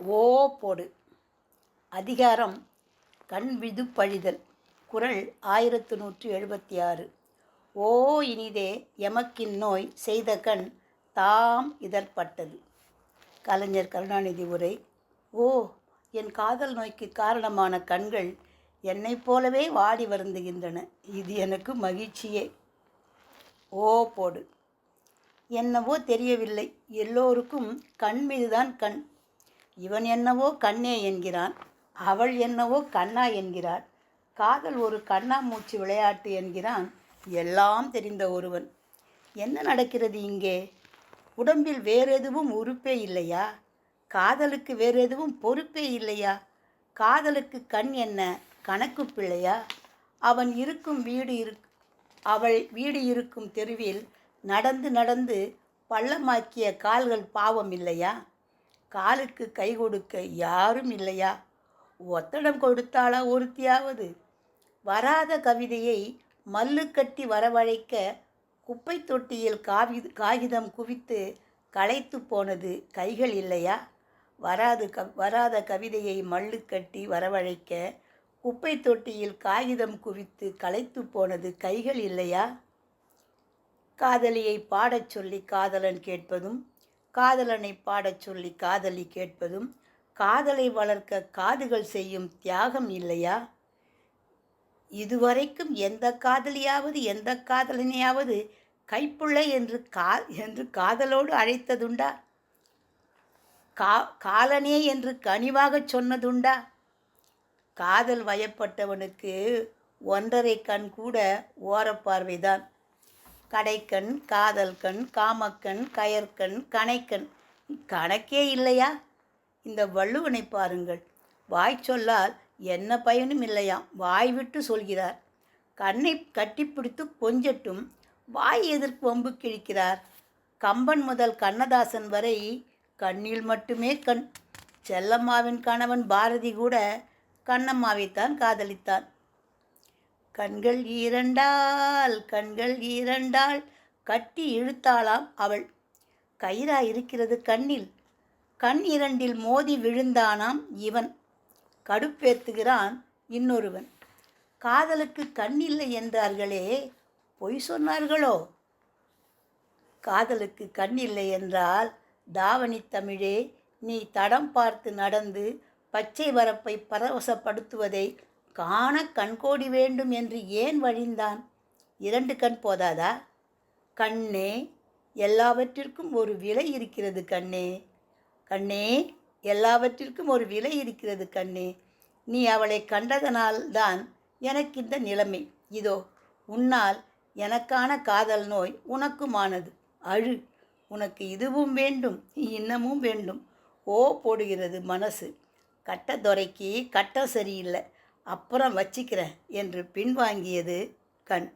ஓ போடு. அதிகாரம் கண் விதுப்பழிதல். குறள் 1176. ஓ இனிதே எமக்கின்னோய் செய்த கண் தாம் இதற்பட்டது. கலைஞர் கருணாநிதி உரை. ஓ, என் காதல் நோய்க்கு காரணமான கண்கள் என்னைப் போலவே வாடி வருந்துகின்றன. இது எனக்கு மகிழ்ச்சியே. ஓ போடு. என்னவோ தெரியவில்லை, எல்லோருக்கும் கண் மீதுதான் கண். இவன் என்னவோ கண்ணே என்கிறான், அவள் என்னவோ கண்ணா என்கிறாள். காதல் ஒரு கண்ணாமூச்சி விளையாட்டு என்கிறான் எல்லாம் தெரிந்த ஒருவன். என்ன நடக்கிறது இங்கே? உடம்பில் வேறெதுவும் உறுப்பே இல்லையா? காதலுக்கு வேறெதுவும் பொறுப்பே இல்லையா? காதலுக்கு கண் என்ன கணக்கு பிள்ளையா? அவள் வீடு இருக்கும் தெருவில் நடந்து நடந்து பள்ளமாக்கிய கால்கள் பாவம் இல்லையா? காலுக்கு கை கொடுக்க யாரும் இல்லையா? ஒத்தடம் கொடுத்தாளா ஒருத்தியாவது? வராத கவிதையை மல்லு கட்டி வரவழைக்க குப்பை தொட்டியில் காகிதம் குவித்து களைத்து போனது கைகள் இல்லையா? வராத கவிதையை மல்லு கட்டி வரவழைக்க குப்பை தொட்டியில் காகிதம் குவித்து களைத்து போனது கைகள் இல்லையா? காதலியை பாடச் சொல்லி காதலன் கேட்பதும், காதலனை பாடச் சொல்லி காதலி கேட்பதும், காதலை வளர்க்க காதுகள் செய்யும் தியாகம் இல்லையா? இதுவரைக்கும் எந்த காதலியாவது எந்த காதலனையாவது கைப்புள்ளை என்று காதலோடு அழைத்ததுண்டா? காலனே என்று கனிவாகச் சொன்னதுண்டா? காதல் வயப்பட்டவனுக்கு 1.5 கண் கூட ஓரப்பார்வைதான். கடைக்கண், காதல் கண், காமக்கண், கயற்கண், கணைக்கண், கணக்கே இல்லையா? இந்த வள்ளுவனை பாருங்கள். வாய் சொல்லால் என்ன பயனும் இல்லையாம், வாய் விட்டு சொல்கிறார். கண்ணை கட்டிப்பிடித்து கொஞ்சட்டும் வாய் எதற்கு வம்பு கிழிக்கிறார்? கம்பன் முதல் கண்ணதாசன் வரை கண்ணில் மட்டுமே கண். செல்லம்மாவின் கணவன் பாரதி கூட கண்ணம்மாவைத்தான் காதலித்தான். கண்கள் ஈரண்டால் கட்டி இழுத்தாளாம் அவள். கயிறா இருக்கிறது கண்ணில். கண் 2 மோதி விழுந்தானாம் இவன். கடுப்பேத்துகிறான் இன்னொருவன். காதலுக்கு கண் இல்லை என்றார்களே, பொய் சொன்னார்களோ? காதலுக்கு கண் இல்லை என்றால் தாவணி தமிழே, நீ தடம் பார்த்து நடந்து பச்சை வரப்பை பரவசப்படுத்துவதை காண கண்கோடி வேண்டும் என்று ஏன் வழிந்தான்? 2 கண் போதாதா? கண்ணே, எல்லாவற்றிற்கும் ஒரு விலை இருக்கிறது கண்ணே. கண்ணே, எல்லாவற்றிற்கும் ஒரு விலை இருக்கிறது கண்ணே. நீ அவளை கண்டதனால்தான் எனக்கு இந்த நிலைமை. இதோ உன்னால் எனக்கான காதல் நோய் உனக்குமானது. அழு. உனக்கு இதுவும் வேண்டும், இன்னமும் வேண்டும். ஓ போடுகிறது மனசு. கட்டத்துறைக்கு கட்டம் சரியில்லை, அப்புறம் வச்சிக்கிறேன் என்று பின்வாங்கியது கண்.